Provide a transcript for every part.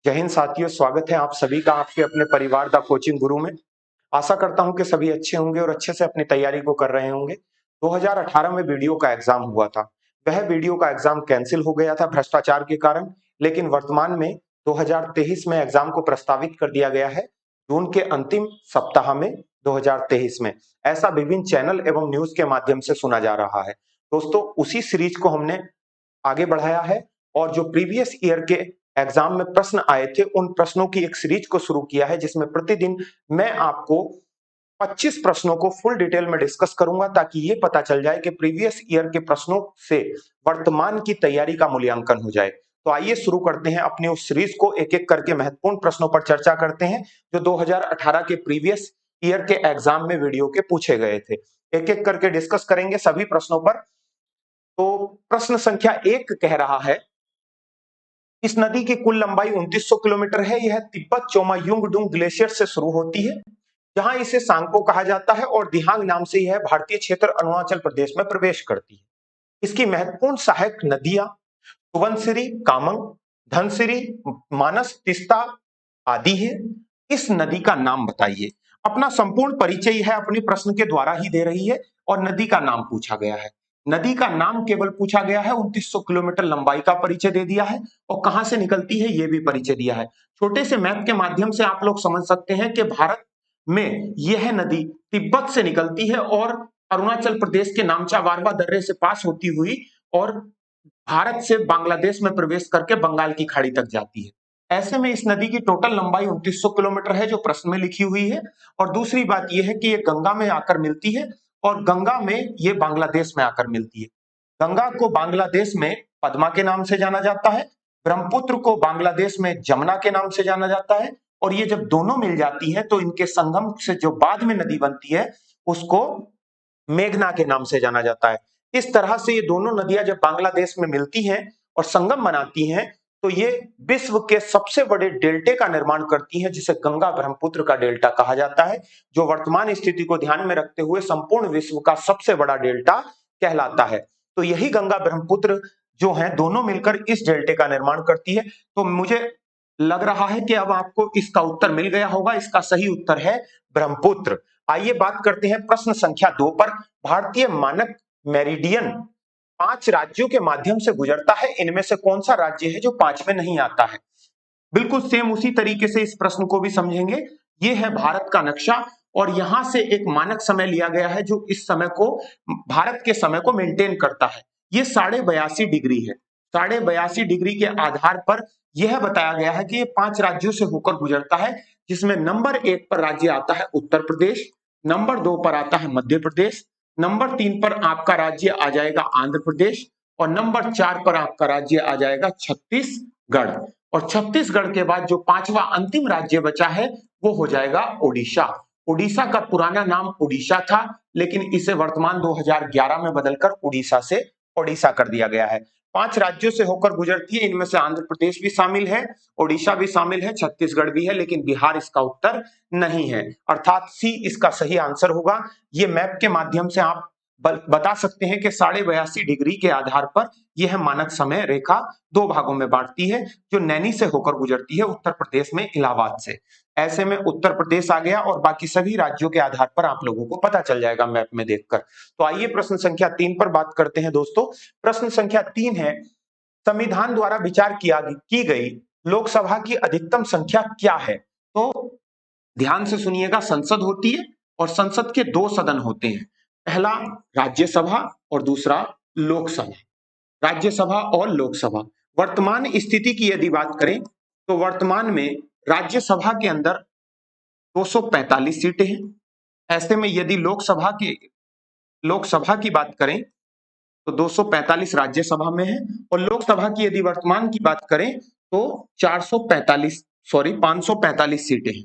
जय हिंद साथियों, स्वागत है आप सभी का आपके अपने परिवार द कोचिंग गुरु में। आशा करता हूं कि सभी अच्छे होंगे और अच्छे से अपनी तैयारी को कर रहे होंगे। 2018 में वीडियो का एग्जाम हुआ था। वह वीडियो का एग्जाम कैंसिल हो गया था भ्रष्टाचार के कारण, लेकिन वर्तमान में 2023 में एग्जाम को प्रस्तावित कर दिया गया है। जून के अंतिम सप्ताह में 2023 में ऐसा विभिन्न चैनल एवं न्यूज के माध्यम से सुना जा रहा है। दोस्तों, उसी सीरीज को हमने आगे बढ़ाया है और जो प्रीवियस ईयर के एग्जाम में प्रश्न आए थे उन प्रश्नों की एक सीरीज को शुरू किया है, जिसमें प्रतिदिन मैं आपको 25 प्रश्नों को फुल डिटेल में डिस्कस करूंगा, ताकि ये पता चल जाए कि प्रीवियस ईयर के प्रश्नों से वर्तमान की तैयारी का मूल्यांकन हो जाए। तो आइए शुरू करते हैं अपनी उस सीरीज को, एक एक करके महत्वपूर्ण प्रश्नों पर चर्चा करते हैं जो 2018 के प्रीवियस ईयर के एग्जाम में वीडियो के पूछे गए थे। एक एक करके डिस्कस करेंगे सभी प्रश्नों पर। तो प्रश्न संख्या 1 कह रहा है, इस नदी की कुल लंबाई 2900 किलोमीटर है। यह तिब्बत चोमायुंगडुंग ग्लेशियर से शुरू होती है, जहां इसे सांगपो कहा जाता है, और दिहांग नाम से यह भारतीय क्षेत्र अरुणाचल प्रदेश में प्रवेश करती है। इसकी महत्वपूर्ण सहायक नदियां सुबनसिरी, कामंग, धनसिरी, मानस, तिस्ता आदि है। इस नदी का नाम बताइए। अपना संपूर्ण परिचय यह अपने प्रश्न के द्वारा ही दे रही है और नदी का नाम पूछा गया है। नदी का नाम केवल पूछा गया है, 2900 किलोमीटर लंबाई का परिचय दे दिया है और कहां से निकलती है यह भी परिचय दिया है। छोटे से मैप के माध्यम से आप लोग समझ सकते हैं कि भारत में यह नदी तिब्बत से निकलती है और अरुणाचल प्रदेश के नामचा वारवा दर्रे से पास होती हुई और भारत से बांग्लादेश में प्रवेश करके बंगाल की खाड़ी तक जाती है। ऐसे में इस नदी की टोटल लंबाई 2900 किलोमीटर है जो प्रश्न में लिखी हुई है। और दूसरी बात यह है कि ये गंगा में आकर मिलती है और गंगा में ये बांग्लादेश में आकर मिलती है। गंगा को बांग्लादेश में पद्मा के नाम से जाना जाता है, ब्रह्मपुत्र को बांग्लादेश में जमुना के नाम से जाना जाता है, और ये जब दोनों मिल जाती हैं तो इनके संगम से जो बाद में नदी बनती है उसको मेघना के नाम से जाना जाता है। इस तरह से ये दोनों नदियां जब बांग्लादेश में मिलती हैं और संगम बनाती हैं तो ये विश्व के सबसे बड़े डेल्टे का निर्माण करती हैं, जिसे गंगा ब्रह्मपुत्र का डेल्टा कहा जाता है, जो वर्तमान स्थिति को ध्यान में रखते हुए संपूर्ण विश्व का सबसे बड़ा डेल्टा कहलाता है। तो यही गंगा ब्रह्मपुत्र जो है दोनों मिलकर इस डेल्टे का निर्माण करती है। तो मुझे लग रहा है कि अब आपको इसका उत्तर मिल गया होगा। इसका सही उत्तर है ब्रह्मपुत्र। आइए बात करते हैं प्रश्न संख्या 2 पर। भारतीय मानक मेरिडियन 5 राज्यों के माध्यम से गुजरता है। इनमें से कौन सा राज्य है जो 5 में नहीं आता है? बिल्कुल सेम उसी तरीके से इस प्रश्न को भी समझेंगे। ये है भारत का नक्शा और यहां से एक मानक समय लिया गया है जो इस समय को, भारत के समय को मेंटेन करता है। ये 82.5 डिग्री है। 82.5 डिग्री के आधार पर यह बताया गया है कि ये 5 राज्यों से होकर गुजरता है, जिसमें नंबर 1 पर राज्य आता है उत्तर प्रदेश, नंबर 2 पर आता है मध्य प्रदेश, नंबर 3 पर आपका राज्य आ जाएगा आंध्र प्रदेश, और नंबर 4 पर आपका राज्य आ जाएगा छत्तीसगढ़। और छत्तीसगढ़ के बाद जो 5वां अंतिम राज्य बचा है वो हो जाएगा ओडिशा। ओडिशा का पुराना नाम उड़ीसा था, लेकिन इसे वर्तमान 2011 में बदलकर उड़ीसा से ओडिशा कर दिया गया है। 5 राज्यों से होकर गुजरती है। इनमें से आंध्र प्रदेश भी शामिल है, ओडिशा भी शामिल है, छत्तीसगढ़ भी है, लेकिन बिहार इसका उत्तर नहीं है। अर्थात सी इसका सही आंसर होगा। ये मैप के माध्यम से आप बता सकते हैं कि 82.5 डिग्री के आधार पर यह मानक समय रेखा 2 भागों में बांटती है, जो नैनी से होकर गुजरती है उत्तर प्रदेश में इलाहाबाद से। ऐसे में उत्तर प्रदेश आ गया और बाकी सभी राज्यों के आधार पर आप लोगों को पता चल जाएगा मैप में देखकर। तो आइए प्रश्न संख्या 3 पर बात करते हैं दोस्तों। प्रश्न संख्या 3 है, संविधान द्वारा विचार की गई लोकसभा की अधिकतम संख्या क्या है? तो ध्यान से सुनिएगा। संसद होती है और संसद के 2 सदन होते हैं, पहला राज्यसभा और दूसरा लोकसभा। राज्यसभा और लोकसभा। वर्तमान स्थिति की यदि बात करें तो वर्तमान में राज्यसभा के अंदर 245 सीटें हैं। ऐसे में यदि लोकसभा की बात करें तो 245 राज्यसभा में है, और लोकसभा की यदि वर्तमान की बात करें तो 545 सीटें हैं।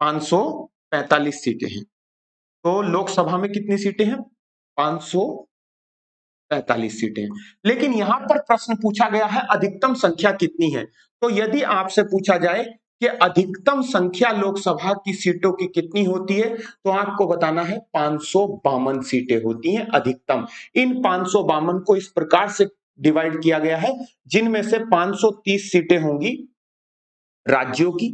545 सीटें हैं। तो लोकसभा में कितनी सीटें हैं? 545 सीटें हैं। लेकिन यहां पर प्रश्न पूछा गया है अधिकतम संख्या कितनी है। तो यदि आपसे पूछा जाए कि अधिकतम संख्या लोकसभा की सीटों की कितनी होती है, तो आपको बताना है 552 सीटें होती हैं अधिकतम। इन 552 को इस प्रकार से डिवाइड किया गया है, जिनमें से 530 सीटें होंगी राज्यों की,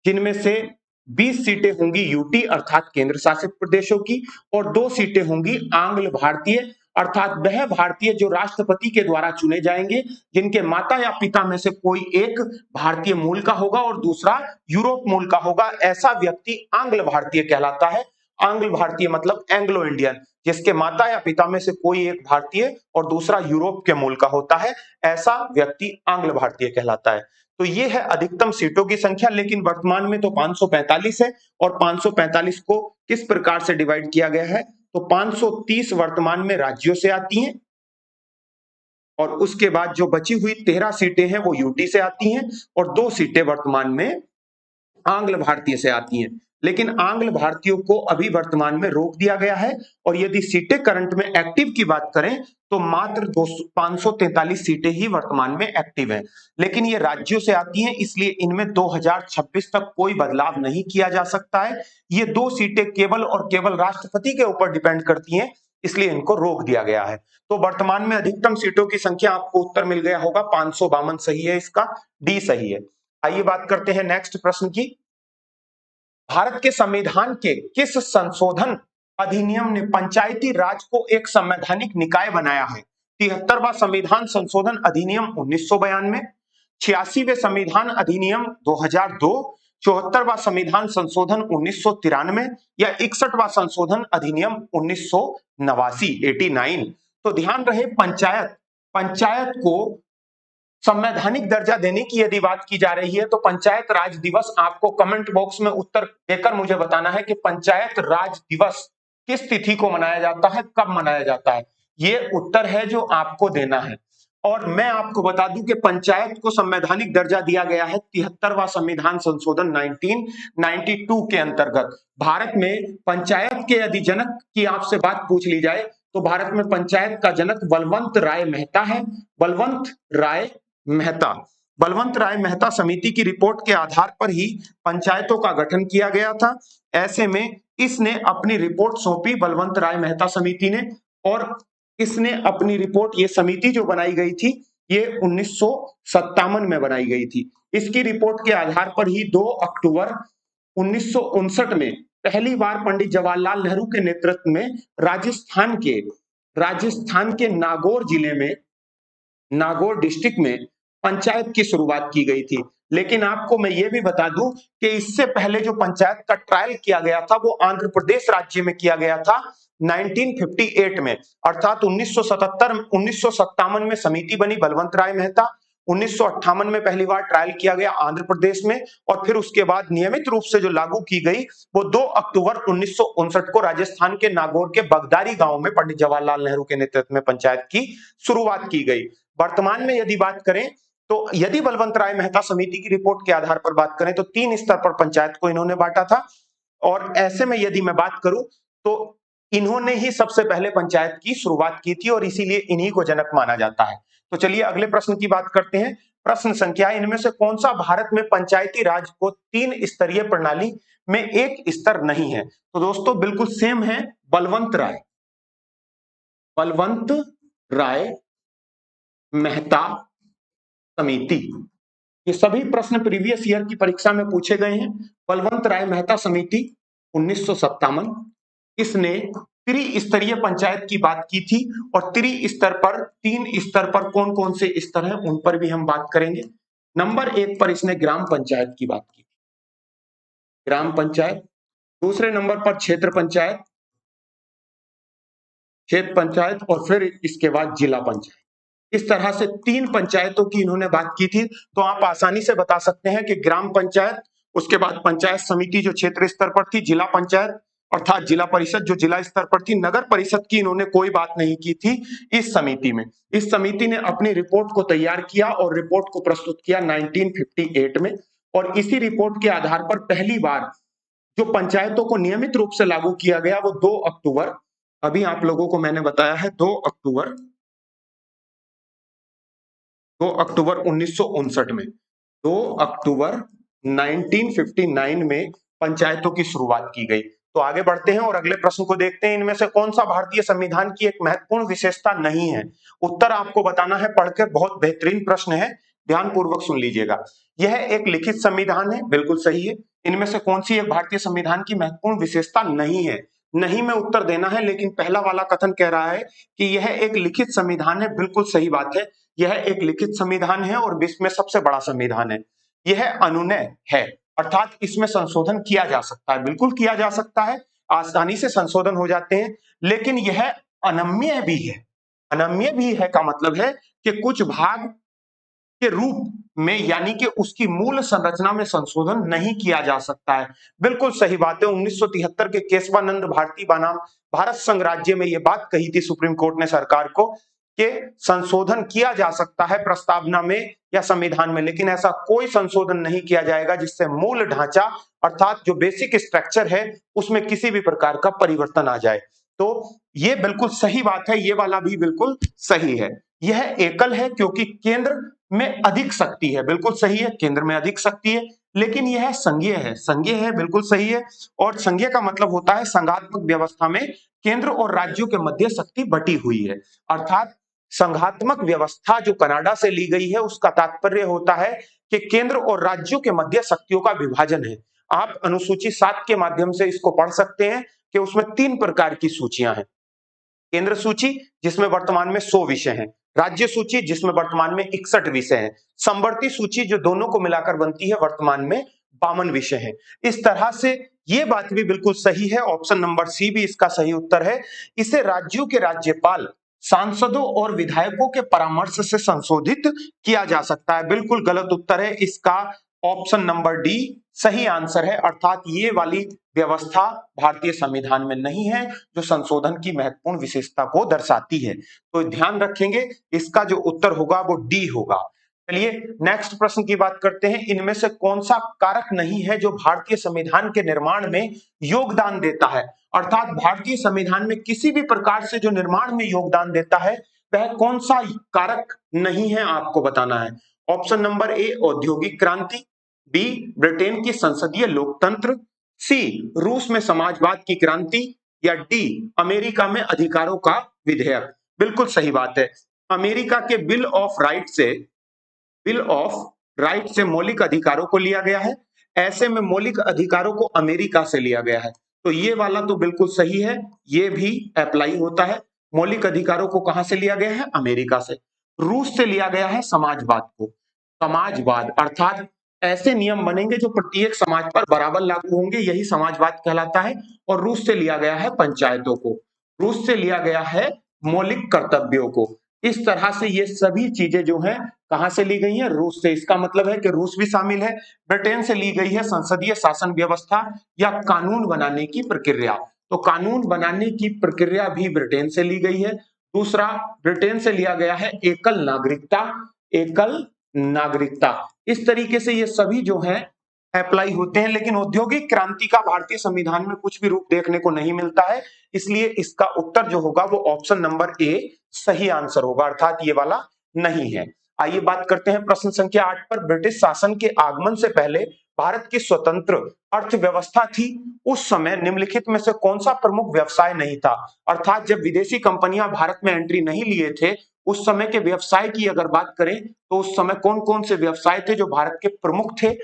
जिनमें से 20 सीटें होंगी यूटी अर्थात केंद्र शासित प्रदेशों की, और 2 सीटें होंगी आंग्ल भारतीय अर्थात वह भारतीय जो राष्ट्रपति के द्वारा चुने जाएंगे, जिनके माता या पिता में से कोई एक भारतीय मूल का होगा और दूसरा यूरोप मूल का होगा। ऐसा व्यक्ति आंग्ल भारतीय कहलाता है। आंग्ल भारतीय मतलब एंग्लो इंडियन, जिसके माता या पिता में से कोई एक भारतीय और दूसरा यूरोप के मूल का होता है, ऐसा व्यक्ति आंग्ल भारतीय कहलाता है। तो ये है अधिकतम सीटों की संख्या, लेकिन वर्तमान में तो 545 है। और 545 को किस प्रकार से डिवाइड किया गया है, तो 530 वर्तमान में राज्यों से आती हैं, और उसके बाद जो बची हुई 13 सीटें हैं वो यूटी से आती हैं, और 2 सीटें वर्तमान में आंग्ल भारतीय से आती हैं। लेकिन आंग्ल भारतीयों को अभी वर्तमान में रोक दिया गया है, और यदि सीटें करंट में एक्टिव की बात करें तो मात्र 543 सीटें ही वर्तमान में एक्टिव हैं। लेकिन ये राज्यों से आती हैं, इसलिए इनमें 2026 तक कोई बदलाव नहीं किया जा सकता है। ये 2 सीटें केवल और केवल राष्ट्रपति के ऊपर डिपेंड करती हैं, इसलिए इनको रोक दिया गया है। तो वर्तमान में अधिकतम सीटों की संख्या, आपको उत्तर मिल गया होगा 552 सही है, इसका डी सही है। आइए बात करते हैं नेक्स्ट प्रश्न की। भारत के संविधान के किस संशोधन अधिनियम ने पंचायती राज को एक संवैधानिक निकाय बनाया है? 73वां संविधान संशोधन अधिनियम 1992, 86वें संविधान अधिनियम 2002, 74वां संविधान संशोधन 1993 या 61वां संशोधन अधिनियम 1989 89। तो ध्यान रहे, पंचायत पंचायत को संवैधानिक दर्जा देने की यदि बात की जा रही है तो पंचायत राज दिवस, आपको कमेंट बॉक्स में उत्तर देकर मुझे बताना है कि पंचायत राज दिवस किस तिथि को मनाया जाता है, कब मनाया जाता है। ये उत्तर है जो आपको देना है। और मैं आपको बता दूं कि पंचायत को संवैधानिक दर्जा दिया गया है 73वां संविधान संशोधन 1992 के अंतर्गत। भारत में पंचायत के यदि जनक की आपसे बात पूछ ली जाए तो भारत में पंचायत का जनक बलवंत राय मेहता है। बलवंत राय मेहता बलवंत राय मेहता समिति की रिपोर्ट के आधार पर ही पंचायतों का गठन किया गया था। ऐसे में इसने अपनी रिपोर्ट सौंपी बलवंत राय मेहता समिति ने, और इसने अपनी रिपोर्ट, ये समिति जो बनाई गई थी ये 1957 में बनाई गई थी। इसकी रिपोर्ट के आधार पर ही 2 अक्टूबर 1959 में पहली बार पंडित जवाहरलाल नेहरू के नेतृत्व में राजस्थान के नागौर जिले में, नागौर डिस्ट्रिक्ट में पंचायत की शुरुआत की गई थी। लेकिन आपको मैं ये भी बता दूं कि इससे पहले जो पंचायत का ट्रायल किया गया था वो आंध्र प्रदेश राज्य में किया गया था 1958 में, अर्थात 1957 में समिति बनी बलवंत राय मेहता, 1958 में पहली बार ट्रायल किया गया आंध्र प्रदेश में, और फिर उसके बाद नियमित रूप से जो लागू की गई वो 2 अक्टूबर 1959 को राजस्थान के नागौर के बगदारी गांव में पंडित जवाहरलाल नेहरू के नेतृत्व में पंचायत की शुरुआत की गई। वर्तमान में यदि बात करें तो यदि बलवंत राय मेहता समिति की रिपोर्ट के आधार पर बात करें तो 3 स्तर पर पंचायत को इन्होंने बांटा था, और ऐसे में यदि मैं बात करूं तो इन्होंने ही सबसे पहले पंचायत की शुरुआत की थी और इसीलिए इन्हीं को जनक माना जाता है। तो चलिए अगले प्रश्न की बात करते हैं। प्रश्न संख्या, इनमें से कौन सा भारत में पंचायती राज को 3 स्तरीय प्रणाली में एक स्तर नहीं है? तो दोस्तों बिल्कुल सेम है, बलवंत राय मेहता समिति। ये सभी प्रश्न प्रीवियस ईयर की परीक्षा में पूछे गए हैं। बलवंत राय मेहता समिति 1957, इसने त्रिस्तरीय पंचायत की बात की थी, और त्रिस्तर पर 3 स्तर पर कौन कौन से स्तर हैं उन पर भी हम बात करेंगे। नंबर 1 पर इसने ग्राम पंचायत की बात की, ग्राम पंचायत। दूसरे नंबर पर क्षेत्र पंचायत, और फिर इसके बाद जिला पंचायत। इस तरह से 3 पंचायतों की इन्होंने बात की थी। तो आप आसानी से बता सकते हैं कि ग्राम पंचायत, उसके बाद पंचायत समिति जो क्षेत्र स्तर पर थी, जिला पंचायत अर्थात जिला परिषद जो जिला स्तर पर थी, नगर परिषद की इन्होंने कोई बात नहीं की थी इस समिति में। इस समिति ने अपनी रिपोर्ट को तैयार किया और रिपोर्ट को प्रस्तुत किया 1958 में, और इसी रिपोर्ट के आधार पर पहली बार जो पंचायतों को नियमित रूप से लागू किया गया वो 2 अक्टूबर, अभी आप लोगों को मैंने बताया है 2 अक्टूबर 1959 में, 2 अक्टूबर 1959 में पंचायतों की शुरुआत की गई। तो आगे बढ़ते हैं और अगले प्रश्न को देखते हैं। इनमें से कौन सा भारतीय संविधान की एक महत्वपूर्ण विशेषता नहीं है? उत्तर आपको बताना है पढ़कर, बहुत बेहतरीन प्रश्न है। ध्यानपूर्वक सुन लीजिएगा। यह एक लिखित संविधान है, बिल्कुल सही है। इनमें से कौन सी एक भारतीय संविधान की महत्वपूर्ण विशेषता नहीं है? नहीं में उत्तर देना है, लेकिन पहला वाला कथन कह रहा है कि यह एक लिखित संविधान है, बिल्कुल सही बात है। यह एक लिखित संविधान है और विश्व में सबसे बड़ा संविधान है। यह अनुनय है, अर्थात इसमें संशोधन किया जा सकता है, बिल्कुल किया जा सकता है, आसानी से संशोधन हो जाते हैं। लेकिन यह अनम्य भी है। अनम्य भी है का मतलब है कि कुछ भाग के रूप में, यानी कि उसकी मूल संरचना में संशोधन नहीं किया जा सकता है। बिल्कुल सही बात है। 1973 के केशवानंद भारती बनाम भारत संघ राज्य में यह बात कही थी सुप्रीम कोर्ट ने सरकार को कि संशोधन किया जा सकता है प्रस्तावना में या संविधान में, लेकिन ऐसा कोई संशोधन नहीं किया जाएगा जिससे मूल ढांचा अर्थात जो बेसिक स्ट्रक्चर है उसमें किसी भी प्रकार का परिवर्तन आ जाए। तो ये बिल्कुल सही बात है, ये वाला भी बिल्कुल सही है। यह एकल है क्योंकि केंद्र में अधिक शक्ति है, बिल्कुल सही है, केंद्र में अधिक शक्ति है। लेकिन यह संघीय है, संघीय है, बिल्कुल सही है। और संघीय का मतलब होता है संघात्मक व्यवस्था में केंद्र और राज्यों के मध्य शक्ति बटी हुई है। अर्थात संघात्मक व्यवस्था जो कनाडा से ली गई है उसका तात्पर्य होता है कि केंद्र और राज्यों के मध्य शक्तियों का विभाजन है। आप अनुसूची 7 के माध्यम से इसको पढ़ सकते हैं कि उसमें 3 प्रकार की सूचियां हैं। केंद्र सूची जिसमें वर्तमान में 100 विषय हैं, राज्य सूची जिसमें वर्तमान में 61 विषय हैं, समवर्ती सूची जो दोनों को मिलाकर बनती है वर्तमान में 52 विषय हैं। इस तरह से ये बात भी बिल्कुल सही है, ऑप्शन नंबर सी भी इसका सही उत्तर है। इसे राज्यों के राज्यपाल, सांसदों और विधायकों के परामर्श से संशोधित किया जा सकता है। बिल्कुल गलत उत्तर है इसका, ऑप्शन नंबर डी सही आंसर है। अर्थात ये वाली व्यवस्था भारतीय संविधान में नहीं है जो संशोधन की महत्वपूर्ण विशेषता को दर्शाती है। तो ध्यान रखेंगे इसका जो उत्तर होगा वो डी होगा। चलिए नेक्स्ट प्रश्न की बात करते हैं। इनमें से कौन सा कारक नहीं है जो भारतीय संविधान के निर्माण में योगदान देता है? अर्थात भारतीय संविधान में किसी भी प्रकार से जो निर्माण में योगदान देता है वह कौन सा कारक नहीं है आपको बताना है। ऑप्शन नंबर ए औद्योगिक क्रांति, बी ब्रिटेन की संसदीय लोकतंत्र, सी रूस में समाजवाद की क्रांति, या डी अमेरिका में अधिकारों का विधेयक। बिल्कुल सही बात है। अमेरिका के बिल ऑफ राइट से मौलिक अधिकारों को लिया गया है। ऐसे में मौलिक अधिकारों को अमेरिका से लिया गया है, तो ये वाला तो बिल्कुल सही है, ये भी अप्लाई होता है। मौलिक अधिकारों को कहां से लिया गया है? अमेरिका से। रूस से लिया गया है समाजवाद को। समाजवाद अर्थात ऐसे नियम बनेंगे जो प्रत्येक समाज पर बराबर लागू होंगे, यही समाजवाद कहलाता है। और रूस से लिया गया है पंचायतों को, रूस से लिया गया है मौलिक कर्तव्यों को। इस तरह से ये सभी चीजें जो हैं कहां से ली गई हैं? रूस से। इसका मतलब है कि रूस भी शामिल है। ब्रिटेन से ली गई है संसदीय शासन व्यवस्था या कानून बनाने की प्रक्रिया, तो कानून बनाने की प्रक्रिया भी ब्रिटेन से ली गई है। दूसरा, ब्रिटेन से लिया गया है एकल नागरिकता, एकल नागरिकता। इस तरीके से ये सभी जो है अप्लाई होते हैं, लेकिन औद्योगिक क्रांति का भारतीय संविधान में कुछ भी रूप देखने को नहीं मिलता है, इसलिए इसका उत्तर जो होगा वो ऑप्शन नंबर ए सही आंसर होगा, अर्थात ये वाला नहीं है। आइए बात करते हैं प्रश्न संख्या 8 पर। ब्रिटिश शासन के आगमन से पहले भारत की स्वतंत्र अर्थव्यवस्था थी, उस समय निम्नलिखित में से कौन सा प्रमुख व्यवसाय नहीं था? अर्थात जब विदेशी कंपनियां भारत में एंट्री नहीं लिए थे उस समय के व्यवसाय की अगर बात करें तो उस समय कौन कौन से व्यवसाय थे जो भारत के प्रमुख थे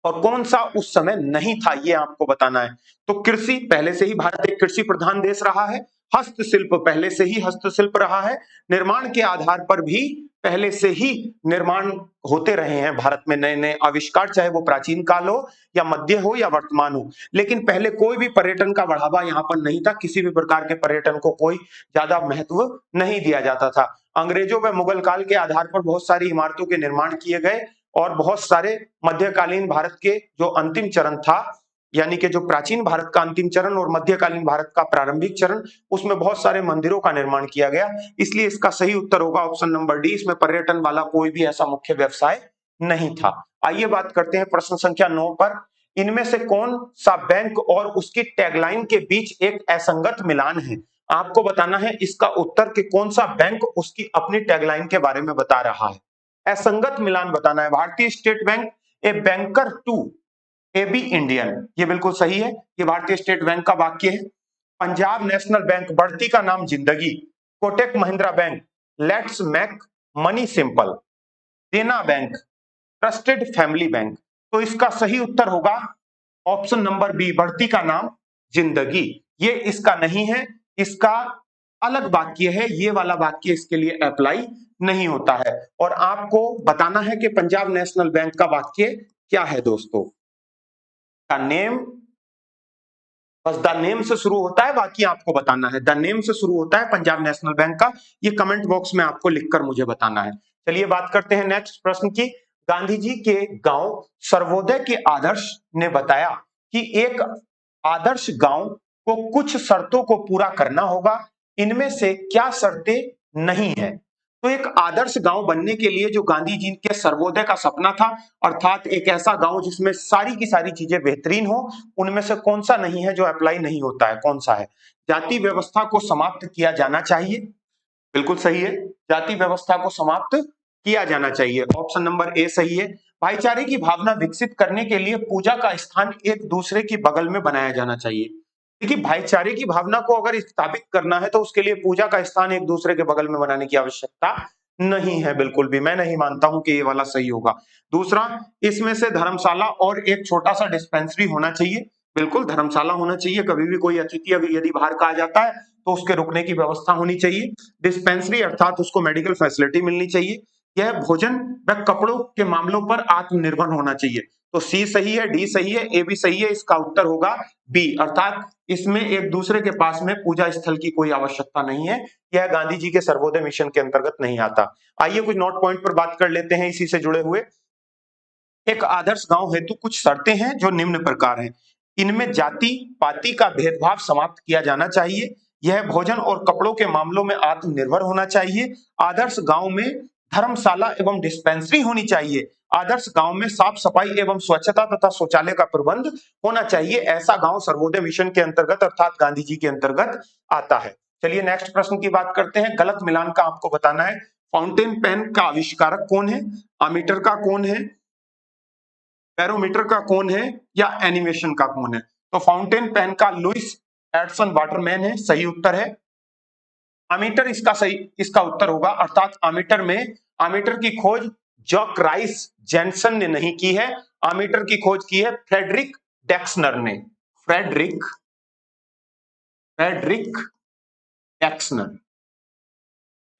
और कौन सा उस समय नहीं था, ये आपको बताना है। तो कृषि, पहले से ही भारत एक कृषि प्रधान देश रहा है। हस्तशिल्प, पहले से ही हस्तशिल्प रहा है। निर्माण के आधार पर भी पहले से ही निर्माण होते रहे हैं भारत में, नए नए आविष्कार, चाहे वो प्राचीन काल हो या मध्य हो या वर्तमान हो। लेकिन पहले कोई भी पर्यटन का बढ़ावा यहाँ पर नहीं था, किसी भी प्रकार के पर्यटन को कोई ज्यादा महत्व नहीं दिया जाता था। अंग्रेजों व मुगल काल के आधार पर बहुत सारी इमारतों के निर्माण किए गए और बहुत सारे मध्यकालीन भारत के जो अंतिम चरण था, यानी कि जो प्राचीन भारत का अंतिम चरण और मध्यकालीन भारत का प्रारंभिक चरण, उसमें बहुत सारे मंदिरों का निर्माण किया गया। इसलिए इसका सही उत्तर होगा ऑप्शन नंबर डी, इसमें पर्यटन वाला कोई भी ऐसा मुख्य व्यवसाय नहीं था। आइए बात करते हैं प्रश्न संख्या 9 पर। इनमें से कौन सा बैंक और उसकी टैगलाइन के बीच एक असंगत मिलान है? आपको बताना है इसका उत्तर कि कौन सा बैंक उसकी अपनी टैगलाइन के बारे में बता रहा है। असंगत मिलान बताना है। भारतीय state bank a banker to a B Indian, ये बिल्कुल सही है, ये भारतीय स्टेट बैंक का वाक्य है। पंजाब नेशनल बैंक बढ़ती का नाम जिंदगी। Kotak Mahindra bank let's make money simple. देना बैंक, ट्रस्टेड फैमिली बैंक। तो इसका सही उत्तर होगा ऑप्शन नंबर बी, बढ़ती का नाम जिंदगी। ये इसका नहीं है, इसका अलग वाक्य है, ये वाला वाक्य इसके लिए अप्लाई नहीं होता है। और आपको बताना है कि पंजाब नेशनल बैंक का वाक्य क्या है दोस्तों। द नेम, बस द नेम से शुरू होता है, बाकी आपको बताना है। द नेम से शुरू होता है पंजाब नेशनल बैंक का, ये कमेंट बॉक्स में आपको लिखकर मुझे बताना है। चलिए बात करते हैं नेक्स्ट प्रश्न की। गांधी जी के गांव सर्वोदय के आदर्श ने बताया कि एक आदर्श गांव को कुछ शर्तों को पूरा करना होगा, इनमें से क्या शर्तें नहीं है। तो एक आदर्श गांव बनने के लिए जो गांधी जी के सर्वोदय का सपना था, अर्थात एक ऐसा गांव जिसमें सारी की सारी चीजें बेहतरीन हो, उनमें से कौन सा नहीं है जो अप्लाई नहीं होता है, कौन सा है? जाति व्यवस्था को समाप्त किया जाना चाहिए, बिल्कुल सही है, जाति व्यवस्था को समाप्त किया जाना चाहिए, ऑप्शन नंबर ए सही है। भाईचारे की भावना विकसित करने के लिए पूजा का स्थान एक दूसरे के बगल में बनाया जाना चाहिए। देखिए, भाईचारे की भावना को अगर स्थापित करना है तो उसके लिए पूजा का स्थान एक दूसरे के बगल में बनाने की आवश्यकता नहीं है, बिल्कुल भी। मैं नहीं मानता हूं कि ये वाला सही होगा। दूसरा, इसमें से धर्मशाला और एक छोटा सा डिस्पेंसरी होना चाहिए, बिल्कुल धर्मशाला होना चाहिए। कभी भी कोई अतिथि यदि बाहर का आ जाता है तो उसके रुकने की व्यवस्था होनी चाहिए। डिस्पेंसरी अर्थात उसको मेडिकल फैसिलिटी मिलनी चाहिए। यह भोजन व कपड़ों के मामलों पर आत्मनिर्भर होना चाहिए। तो सी सही है, डी सही है, ए भी सही है, इसका उत्तर होगा बी, अर्थात इसमें एक दूसरे के पास में पूजा स्थल की कोई आवश्यकता नहीं है। यह गांधी जी के सर्वोदय मिशन के अंतर्गत नहीं आता। आइए कुछ नोट पॉइंट पर बात कर लेते हैं इसी से जुड़े हुए। एक आदर्श गांव हेतु कुछ शर्तें हैं जो निम्न प्रकार हैं। इनमें जाति पाति का भेदभाव समाप्त किया जाना चाहिए। यह भोजन और कपड़ों के मामलों में आत्मनिर्भर होना चाहिए। आदर्श गांव में धर्मशाला एवं डिस्पेंसरी होनी चाहिए। आदर्श गांव में साफ सफाई एवं स्वच्छता तथा शौचालय का प्रबंध होना चाहिए। ऐसा गांव सर्वोदय मिशन के अंतर्गत अर्थात गांधी जी के अंतर्गत आता है। चलिए नेक्स्ट प्रश्न की बात करते हैं। गलत मिलान का आपको बताना है। फाउंटेन पेन का आविष्कारक कौन है? अमीटर का कौन है? बैरोमीटर का कौन है? या एनिमेशन का कौन है? तो फाउंटेन पेन का लुइस एडसन वाटरमैन है, सही उत्तर है। अमीटर इसका उत्तर होगा, अर्थात अमीटर की खोज जॉक राइस जेनसन ने नहीं की है। अमीटर की खोज की है फ्रेडरिक डेक्सनर ने। फ्रेडरिक फ्रेडरिक डेक्सनर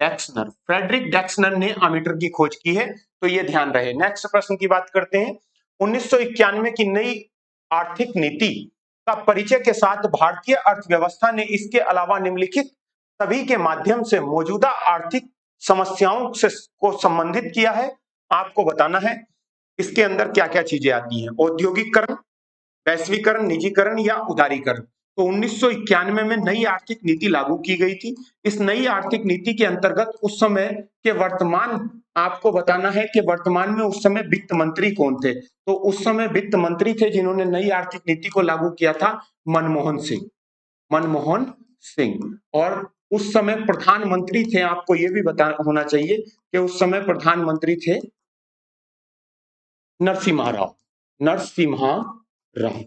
डेक्सनर फ्रेडरिक डेक्सनर ने अमीटर की खोज की है, तो ये ध्यान रहे। नेक्स्ट प्रश्न की बात करते हैं। 1991 की नई आर्थिक नीति का परिचय के साथ भारतीय अर्थव्यवस्था ने इसके अलावा निम्नलिखित सभी के माध्यम से मौजूदा आर्थिक समस्याओं से को संबंधित किया है। आपको बताना है इसके अंदर क्या क्या चीजें आती हैं। औद्योगिकरण, वैश्वीकरण, निजीकरण या उदारीकरण। तो 1991 में नई आर्थिक नीति लागू की गई थी। इस नई आर्थिक नीति के अंतर्गत उस समय के वर्तमान, आपको बताना है कि वर्तमान में उस समय वित्त मंत्री कौन थे। तो उस समय वित्त मंत्री थे जिन्होंने नई आर्थिक नीति को लागू किया था, मनमोहन सिंह। मनमोहन सिंह। और उस समय प्रधानमंत्री थे, आपको यह भी बता होना चाहिए कि उस समय प्रधानमंत्री थे नरसिम्हा राव। नरसिम्हा राव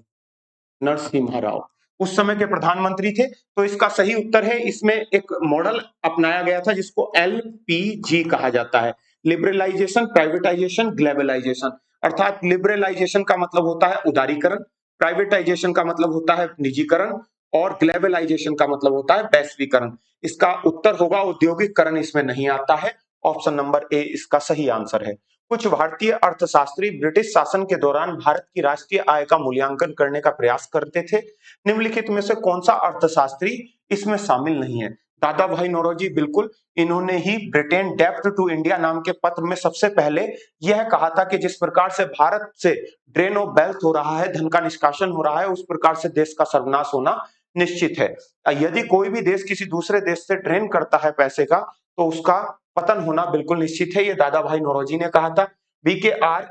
नरसिम्हा राव उस समय के प्रधानमंत्री थे। तो इसका सही उत्तर है, इसमें एक मॉडल अपनाया गया था जिसको LPG कहा जाता है, लिबरलाइजेशन, प्राइवेटाइजेशन, ग्लोबलाइजेशन। अर्थात लिबरलाइजेशन का मतलब होता है उदारीकरण, प्राइवेटाइजेशन का मतलब होता है निजीकरण, और ग्लोबलाइजेशन का मतलब होता है वैश्वीकरण। इसका उत्तर होगा औद्योगिकरण, इसमें नहीं आता है। ऑप्शन नंबर ए इसका सही आंसर है। कुछ भारतीय अर्थशास्त्री ब्रिटिश शासन के दौरान भारत की राष्ट्रीय आय का मूल्यांकन करने का प्रयास करते थे। निम्नलिखित में से कौन सा अर्थशास्त्री इसमें शामिल नहीं है? दादा भाई नौरोजी, बिल्कुल। इन्होंने ही ब्रिटेन डेब्ट टू इंडिया नाम के पत्र में सबसे पहले यह कहा था कि जिस प्रकार से भारत से ड्रेन ऑफ वेल्थ हो रहा है, धन का निष्कासन हो रहा है, उस प्रकार से देश का सर्वनाश होना निश्चित है। यदि कोई भी देश किसी दूसरे देश से ड्रेन करता है पैसे का, तो उसका पतन होना बिल्कुल निश्चित है। ये दादा भाई नौरोजी ने कहा था। BKR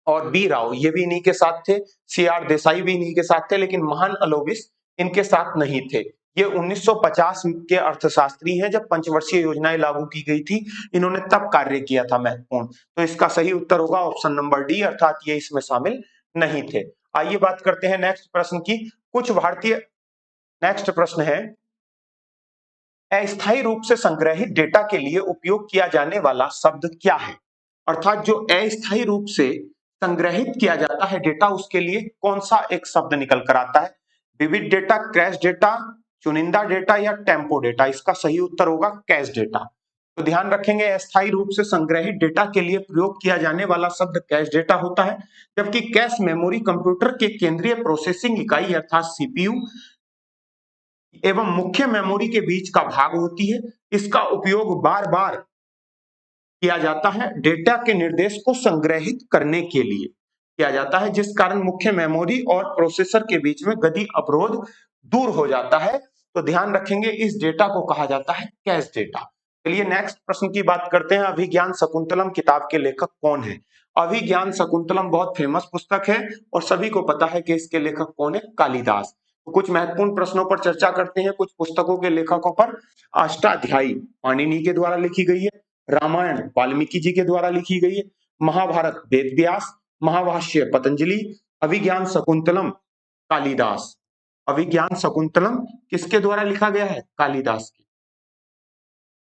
और बी राव ये भी इन्हीं के साथ थे, CR देसाई भी इन्हीं के साथ थे, लेकिन महान अलोबिस इनके साथ नहीं थे। ये 1950 के अर्थशास्त्री हैं, जब पंचवर्षीय योजनाएं लागू की गई थी, इन्होंने तब कार्य किया था महत्वपूर्ण। तो इसका सही उत्तर होगा ऑप्शन नंबर डी, अर्थात ये इसमें शामिल नहीं थे। आइए बात करते हैं नेक्स्ट प्रश्न की। कुछ भारतीय नेक्स्ट प्रश्न है, अस्थायी रूप से संग्रहित डेटा के लिए उपयोग किया जाने वाला शब्द क्या है? अर्थात जो अस्थायी रूप से संग्रहित किया जाता है डेटा, उसके लिए कौन सा एक शब्द निकल कर आता है? विविध डेटा, क्रैश डेटा, चुनिंदा डेटा या टेम्पो डेटा? इसका सही उत्तर होगा कैश डेटा। तो ध्यान रखेंगे, अस्थायी रूप से संग्रहित डेटा के लिए प्रयोग किया जाने वाला शब्द कैश डेटा होता है, जबकि कैश मेमोरी कंप्यूटर के केंद्रीय प्रोसेसिंग इकाई अर्थात सीपीयू एवं मुख्य मेमोरी के बीच का भाग होती है। इसका उपयोग बार बार किया जाता है डेटा के निर्देश को संग्रहित करने के लिए किया जाता है, जिस कारण मुख्य मेमोरी और प्रोसेसर के बीच में गति अवरोध दूर हो जाता है। तो ध्यान रखेंगे, इस डेटा को कहा जाता है कैश डेटा। चलिए नेक्स्ट प्रश्न की बात करते हैं। अभिज्ञान शकुंतलम किताब के लेखक कौन है? अभिज्ञान शकुंतलम बहुत फेमस पुस्तक है और सभी को पता है कि इसके लेखक कौन है, कालिदास। तो कुछ महत्वपूर्ण प्रश्नों पर चर्चा करते हैं। कुछ पुस्तकों के लेखकों पर। अष्टाध्यायी पाणिनि के द्वारा लिखी गई है, रामायण वाल्मीकि जी के द्वारा लिखी गई है, महाभारत वेद व्यास, महाभाष्य पतंजलि, अभिज्ञान शकुंतलम कालिदास। अभिज्ञान शकुंतलम किसके द्वारा लिखा गया है? कालिदास के।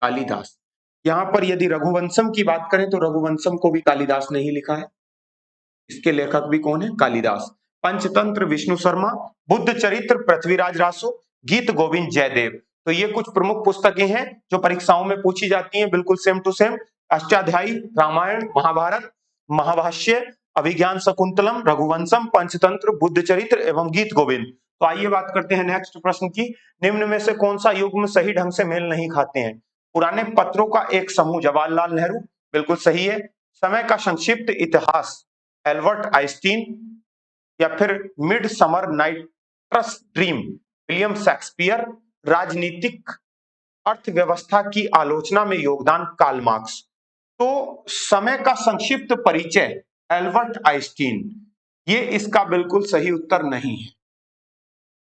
कालिदास। यहां पर यदि रघुवंशम की बात करें तो रघुवंशम को भी कालिदास ने ही लिखा है। इसके लेखक भी कौन है? कालिदास। पंचतंत्र विष्णु शर्मा, बुद्ध चरित्र पृथ्वीराज रासो, गीत गोविंद जयदेव। तो ये कुछ प्रमुख पुस्तकें हैं जो परीक्षाओं में पूछी जाती हैं, बिल्कुल same to same. Ashtadhyayi, Ramayana, Mahabharata, Mahabhashya, Abhijnana Shakuntalam, Raghuvamsham, Panchatantra, Buddha Charitra एवं गीत गोविंद। तो आइए बात करते हैं नेक्स्ट प्रश्न की। निम्न में से कौन सा युग्म सही ढंग से मेल नहीं खाते हैं? पुराने पत्रों का एक समूह जवाहरलाल नेहरू, बिल्कुल सही है। समय का संक्षिप्त इतिहास एल्बर्ट आइंस्टीन, या फिर Midsummer Night's Dream William Shakespeare, राजनीतिक अर्थव्यवस्था की आलोचना में योगदान कार्ल मार्क्स। तो समय का संक्षिप्त परिचय एल्बर्ट आइंस्टीन, ये इसका बिल्कुल सही उत्तर नहीं है।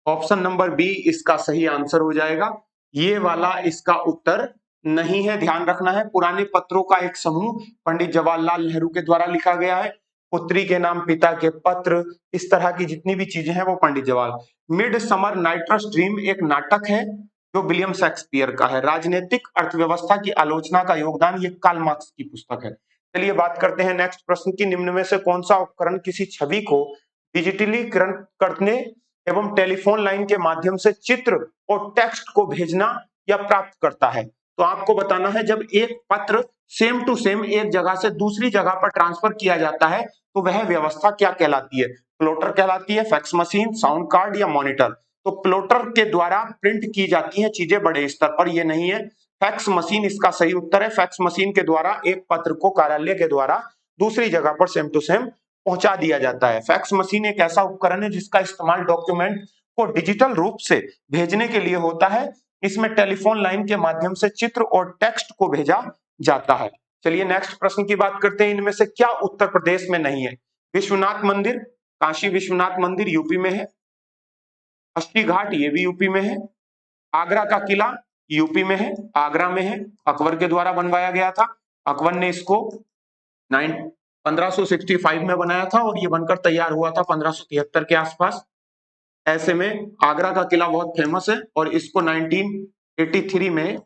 ऑप्शन नंबर बी इसका सही आंसर हो जाएगा। ये वाला इसका उत्तर नहीं है, ध्यान रखना है। पुराने पत्रों का एक समूह पंडित जवाहरलाल नेहरू के द्वारा लिखा गया है। पुत्री के नाम पिता के पत्र, इस तरह की जितनी भी चीजें हैं वो Pandit Jawaharlal. Midsummer Night's Dream एक नाटक है जो विलियम शेक्सपियर का है। राजनीतिक अर्थव्यवस्था की आलोचना का योगदान, ये कार्ल मार्क्स की पुस्तक है। चलिए बात करते हैं नेक्स्ट प्रश्न की। निम्न में से कौन सा उपकरण किसी छवि को डिजिटलीकरण करने एवं टेलीफोन लाइन के माध्यम से चित्र और टेक्स्ट को भेजना या प्राप्त करता है? तो आपको बताना है, जब एक पत्र सेम टू सेम एक जगह से दूसरी जगह पर ट्रांसफर किया जाता है तो वह व्यवस्था क्या कहलाती है? प्लॉटर कहलाती है, फैक्स मशीन, साउंड कार्ड या मॉनिटर? तो प्लॉटर के द्वारा प्रिंट की जाती है चीजें बड़े स्तर पर, ये नहीं है। फैक्स मशीन इसका सही उत्तर है। फैक्स मशीन के द्वारा एक पत्र को कार्यालय के द्वारा दूसरी जगह पर सेम टू सेम पहुंचा दिया जाता है। फैक्स मशीन एक ऐसा उपकरण है जिसका इस्तेमाल डॉक्यूमेंट को डिजिटल रूप से भेजने के लिए होता है। इसमें टेलीफोन लाइन के माध्यम से चित्र और टेक्स्ट को भेजा जाता है। चलिए नेक्स्ट प्रश्न की बात करते हैं। इनमें से क्या उत्तर प्रदेश में नहीं है? विश्वनाथ मंदिर, काशी विश्वनाथ मंदिर यूपी में है, अस्थि घाट ये भी यूपी में है, आगरा का किला यूपी में है, आगरा में है, अकबर के द्वारा बनवाया गया था। अकबर ने इसको 1565 में बनाया था और ये बनकर तैयार हुआ था 1573 के आसपास। ऐसे में आगरा का किला बहुत फेमस है और इसको 1983 में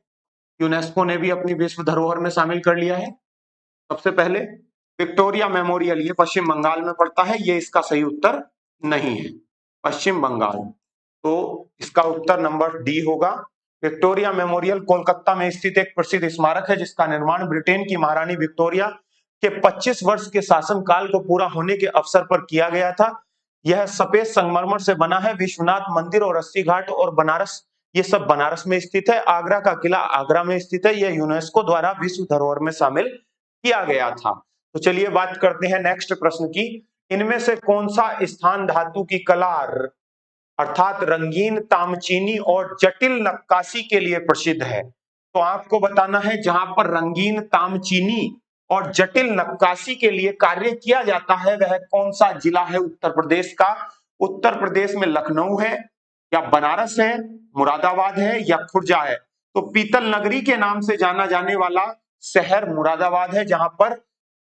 यूनेस्को ने भी अपनी विश्व धरोहर में शामिल कर लिया है। सबसे पहले विक्टोरिया मेमोरियल, ये पश्चिम बंगाल में पड़ता है, ये इसका सही उत्तर नहीं है, पश्चिम बंगाल। तो इसका उत्तर नंबर डी होगा। विक्टोरिया मेमोरियल कोलकाता में स्थित एक प्रसिद्ध स्मारक है जिसका निर्माण ब्रिटेन की महारानी विक्टोरिया के 25 वर्ष के शासनकाल को पूरा होने के अवसर पर किया गया था। यह सफेद संगमरमर से बना है। विश्वनाथ मंदिर और अस्सी घाट और बनारस, ये सब बनारस में स्थित है। आगरा का किला आगरा में स्थित है। यह यूनेस्को द्वारा विश्व धरोहर में शामिल किया गया था। तो चलिए बात करते हैं नेक्स्ट प्रश्न की। इनमें से कौन सा स्थान धातु की कला अर्थात रंगीन तामचीनी और जटिल नक्काशी के लिए प्रसिद्ध है? तो आपको बताना है, जहां पर रंगीन तामचीनी और जटिल नक्काशी के लिए कार्य किया जाता है वह कौन सा जिला है उत्तर प्रदेश का? उत्तर प्रदेश में लखनऊ है या बनारस है, मुरादाबाद है या खुर्जा है? तो पीतल नगरी के नाम से जाना जाने वाला शहर मुरादाबाद है, जहां पर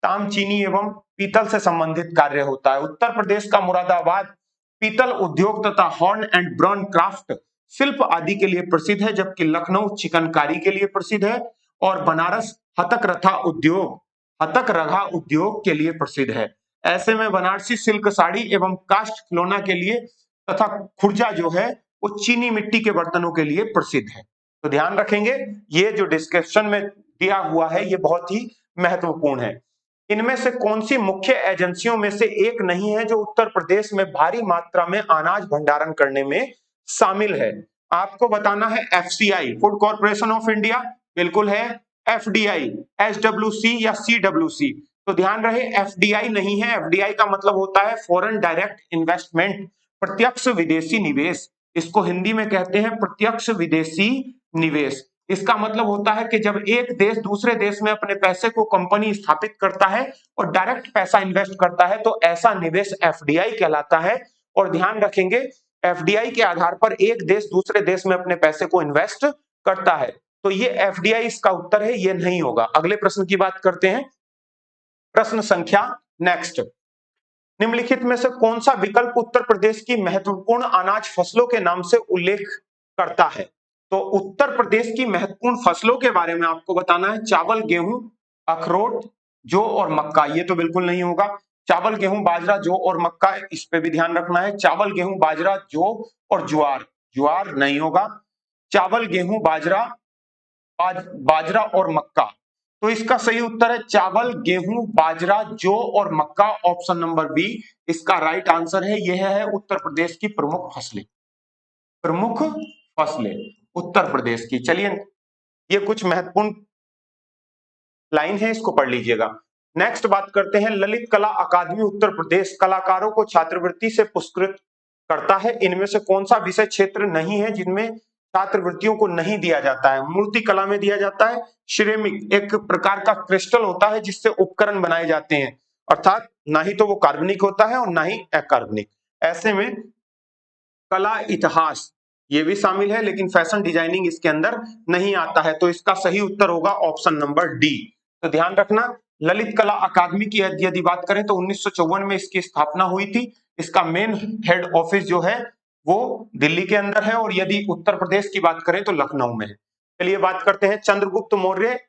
तामचीनी एवं पीतल से संबंधित कार्य होता है। उत्तर प्रदेश का मुरादाबाद पीतल उद्योग तथा हॉर्न एंड ब्रॉन क्राफ्ट शिल्प आदि के लिए प्रसिद्ध है, जबकि लखनऊ चिकनकारी के लिए प्रसिद्ध है और बनारस हथकरथा उद्योग, हतक रघा उद्योग के लिए प्रसिद्ध है। ऐसे में बनारसी सिल्क साड़ी एवं काष्ठ खिलौना के लिए तथा खुर्जा जो है वो चीनी मिट्टी के बर्तनों के लिए प्रसिद्ध है। तो ध्यान रखेंगे, ये जो डिस्क्रिप्शन में दिया हुआ है ये बहुत ही महत्वपूर्ण है। इनमें से कौन सी मुख्य एजेंसियों में से एक नहीं है जो उत्तर प्रदेश में भारी मात्रा में अनाज भंडारण करने में शामिल है? आपको बताना है FCI, food corporation of India, बिल्कुल है। एफडीआई, एसडब्ल्यूसी या सीडब्ल्यूसी? तो ध्यान रहे एफडीआई नहीं है। एफडीआई का मतलब होता है फॉरेन डायरेक्ट इन्वेस्टमेंट, प्रत्यक्ष विदेशी निवेश। इसको हिंदी में कहते हैं प्रत्यक्ष विदेशी निवेश। इसका मतलब होता है कि जब एक देश दूसरे देश में अपने पैसे को कंपनी स्थापित करता है और डायरेक्ट पैसा इन्वेस्ट करता है तो ऐसा निवेश एफडीआई कहलाता है। और ध्यान रखेंगे एफडीआई के आधार पर एक देश दूसरे देश में अपने पैसे को इन्वेस्ट करता है। तो ये एफडीआई इसका उत्तर है, ये नहीं होगा। अगले प्रश्न की बात करते हैं, प्रश्न संख्या नेक्स्ट। निम्नलिखित में से कौन सा विकल्प उत्तर प्रदेश की महत्वपूर्ण अनाज फसलों के नाम से उल्लेख करता है? तो उत्तर प्रदेश की महत्वपूर्ण फसलों के बारे में आपको बताना है चावल, गेहूं, अखरोट, जौ और मक्का। ये तो बिल्कुल नहीं होगा। चावल, गेहूं, बाजरा, जौ और मक्का, इस पे भी ध्यान रखना है। चावल, गेहूं, बाजरा, जौ और ज्वार, ज्वार नहीं होगा। चावल, गेहूं, बाजरा, बाजरा और मक्का। तो इसका सही उत्तर है चावल, गेहूं, बाजरा, जौ और मक्का। ऑप्शन नंबर बी इसका राइट आंसर है। यह है उत्तर प्रदेश की प्रमुख फसलें, प्रमुख फसलें उत्तर प्रदेश की। चलिए ये कुछ महत्वपूर्ण लाइन है, इसको पढ़ लीजिएगा। नेक्स्ट बात करते हैं, ललित कला अकादमी उत्तर प्रदेश कलाकारों को छात्रवृत्ति से पुरस्कृत करता है। इनमें से कौन सा विषय क्षेत्र नहीं है जिनमें छात्रवृत्तियों को नहीं दिया जाता है? मूर्ति कला में दिया जाता है। सिरेमिक एक प्रकार का क्रिस्टल होता है जिससे उपकरण बनाए जाते हैं, अर्थात ना ही तो वो कार्बनिक होता है और ना ही अकार्बनिक। ऐसे में कला इतिहास ये भी शामिल है, लेकिन फैशन डिजाइनिंग इसके अंदर नहीं आता है। तो इसका सही उत्तर होगा ऑप्शन नंबर डी। तो ध्यान रखना, ललित कला अकादमी की यदि बात करें तो 1954 में इसकी स्थापना हुई थी। इसका मेन हेड ऑफिस जो है वो दिल्ली के अंदर है, और यदि उत्तर प्रदेश की बात करें तो लखनऊ में है। चलिए बात करते हैं चंद्रगुप्त मौर्य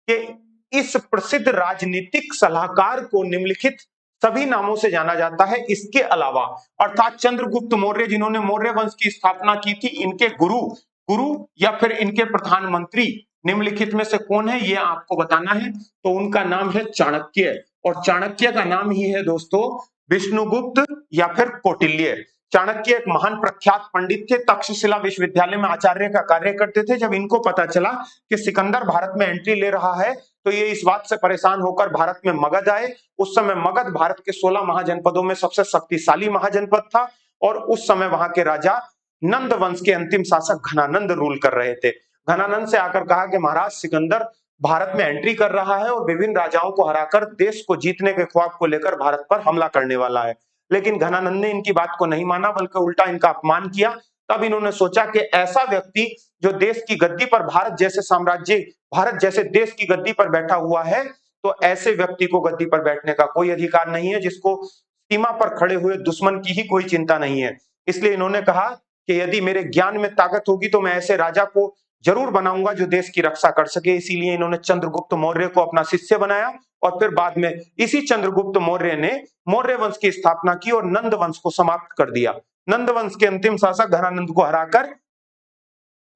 के इस प्रसिद्ध राजनीतिक सलाहकार को निम्नलिखित सभी नामों से जाना जाता है इसके अलावा, अर्थात चंद्रगुप्त मौर्य जिन्होंने मौर्य वंश की स्थापना की थी, इनके गुरु गुरु या फिर इनके प्रधानमंत्री निम्नलिखित में से कौन है ये आपको बताना है। तो उनका नाम है चाणक्य, और चाणक्य का नाम ही है दोस्तों विष्णुगुप्त या फिर कौटिल्य। चाणक्य एक महान प्रख्यात पंडित थे, तक्षशिला विश्वविद्यालय में आचार्य का कार्य करते थे। जब इनको पता चला कि सिकंदर भारत में एंट्री ले रहा है तो ये इस बात से परेशान होकर भारत में मगध आए। उस समय मगध भारत के 16 महाजनपदों में सबसे शक्तिशाली महाजनपद था, और उस समय वहां के राजा नंद वंश के अंतिम शासक घनानंद रूल कर रहे थे। घनानंद से आकर कहा कि महाराज सिकंदर भारत में एंट्री कर रहा है और विभिन्न राजाओं को हराकर देश को जीतने के ख्वाब को लेकर भारत पर हमला करने वाला है। लेकिन घनानंद ने इनकी बात को नहीं माना, बल्कि उल्टा इनका अपमान किया। तब इन्होंने सोचा कि ऐसा व्यक्ति जो देश की गद्दी पर भारत जैसे साम्राज्य, भारत जैसे देश की गद्दी पर बैठा हुआ है, तो ऐसे व्यक्ति को गद्दी पर बैठने का कोई अधिकार नहीं है, जिसको सीमा पर खड़े हुए दुश्मन की ही कोई चिंता नहीं है। इसलिए इन्होंने कहा कि यदि मेरे ज्ञान में ताकत होगी तो मैं ऐसे राजा को जरूर बनाऊंगा जो देश की रक्षा कर सके। इसीलिए इन्होंने चंद्रगुप्त मौर्य को अपना शिष्य बनाया, और फिर बाद में इसी चंद्रगुप्त मौर्य ने मौर्य वंश की स्थापना की और नंद वंश को समाप्त कर दिया। नंद वंश के अंतिम शासक घनानंद को हराकर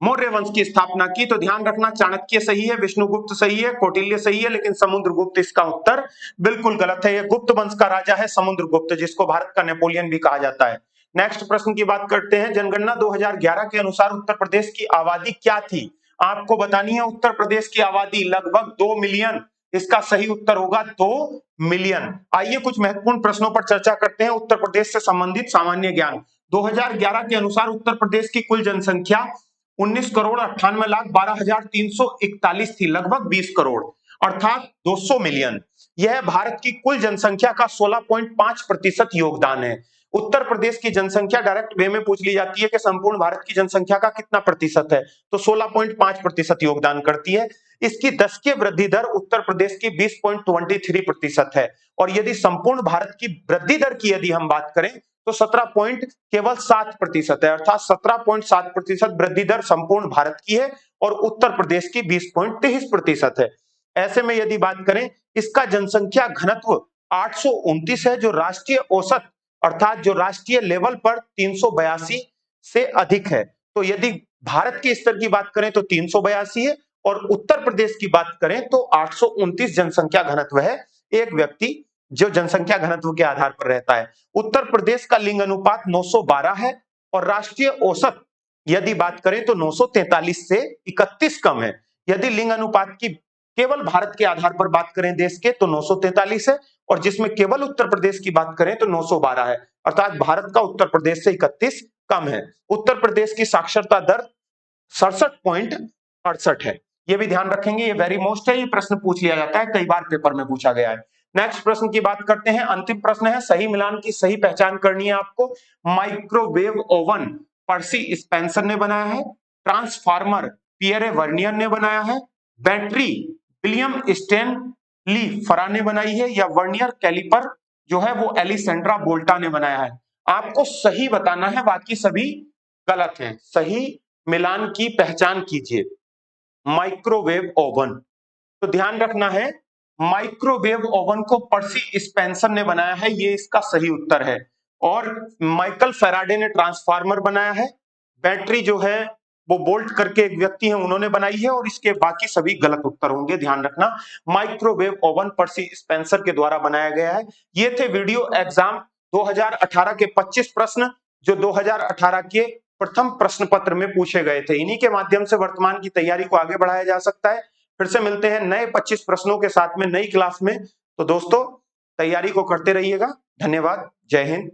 मौर्य वंश की स्थापना की। तो ध्यान रखना, चाणक्य सही है, विष्णुगुप्त सही है, कौटिल्य सही है, लेकिन समुद्रगुप्त इसका उत्तर बिल्कुल गलत है। यह गुप्त वंश का राजा है समुद्रगुप्त, जिसको भारत का नेपोलियन भी कहा जाता है। नेक्स्ट प्रश्न की बात करते हैं, जनगणना 2011 के अनुसार उत्तर प्रदेश की आबादी क्या थी? आपको बतानी है उत्तर प्रदेश की आबादी लगभग 2 मिलियन। इसका सही उत्तर होगा 2 मिलियन। आइए कुछ महत्वपूर्ण प्रश्नों पर चर्चा करते हैं उत्तर प्रदेश से संबंधित सामान्य ज्ञान। 2011 के अनुसार उत्तर प्रदेश की कुल जनसंख्या 19,98,12,341 थी, लगभग 20 करोड़, अर्थात 200 मिलियन। यह भारत की कुल जनसंख्या का 16.5% योगदान है। उत्तर प्रदेश की जनसंख्या डायरेक्ट वे में पूछ ली जाती है कि संपूर्ण भारत की जनसंख्या का कितना प्रतिशत है, तो 16.5% योगदान करती है। इसकी 10 की वृद्धि दर उत्तर प्रदेश की 20.23% है, और यदि संपूर्ण भारत की वृद्धि दर की यदि हम बात करें तो 17.7% है, अर्थात 17.7% वृद्धि दर संपूर्ण भारत की है और उत्तर प्रदेश की 20.23% है। ऐसे में यदि बात करें, इसका जनसंख्या घनत्व 829 है, जो राष्ट्रीय औसत अर्थात जो राष्ट्रीय लेवल पर 382 से अधिक है। तो यदि भारत के स्तर की बात करें तो 382 है, और उत्तर प्रदेश की बात करें तो 829 जनसंख्या घनत्व है, एक व्यक्ति जो जनसंख्या घनत्व के आधार पर रहता है। उत्तर प्रदेश का लिंग अनुपात 912 है, और राष्ट्रीय औसत यदि बात करें तो 943 से 31 कम है। यदि लिंग अनुपात की केवल भारत के आधार पर बात करें देश के, तो 943 है, और जिसमें केवल उत्तर प्रदेश की बात करें तो 912 है, अर्थात भारत का उत्तर प्रदेश से 31 कम है। उत्तर प्रदेश की साक्षरता दर 67.68 है। ये भी ध्यान रखेंगे, ये वेरी मोस्ट है, ये प्रश्न पूछ लिया जाता है, कई बार पेपर में पूछा गया है। नेक्स्ट प्रश्न की बात करते हैं, अंतिम प्रश्न है, सही मिलान की सही पहचान करनी है आपको। माइक्रोवेव ओवन पर्सी स्पेंसर ने बनाया है, ट्रांसफार्मर पियरे वर्नियर ने बनाया है, बैटरी विलियम स्टेनली फरा ने बनाई है, या वर्नियर कैलिपर जो है वो एलिसेंड्रा बोल्टा ने बनाया है। आपको सही बताना है, बाकी सभी गलत है। सही मिलान की पहचान कीजिए। माइक्रोवेव ओवन, तो ध्यान रखना है, माइक्रोवेव ओवन को पर्सी स्पेंसर ने बनाया है, ये इसका सही उत्तर है। और माइकल फैराडे ने ट्रांसफार्मर बनाया है, बैटरी जो है वो बोल्ट करके एक व्यक्ति है उन्होंने बनाई है, और इसके बाकी सभी गलत उत्तर होंगे, ध्यान रखना। माइक्रोवेव ओवन पर्सी स्पेंसर के द्वारा बनाया गया है। ये थे वीडियो एग्जाम 2018 के 25 प्रश्न, जो 2018 के प्रथम प्रश्न पत्र में पूछे गए थे। इन्हीं के माध्यम से वर्तमान की तैयारी को आगे बढ़ाया जा सकता है। फिर से मिलते हैं नए 25 प्रश्नों के साथ में नई क्लास में। तो दोस्तों, तैयारी को करते रहिएगा। धन्यवाद। जय हिंद।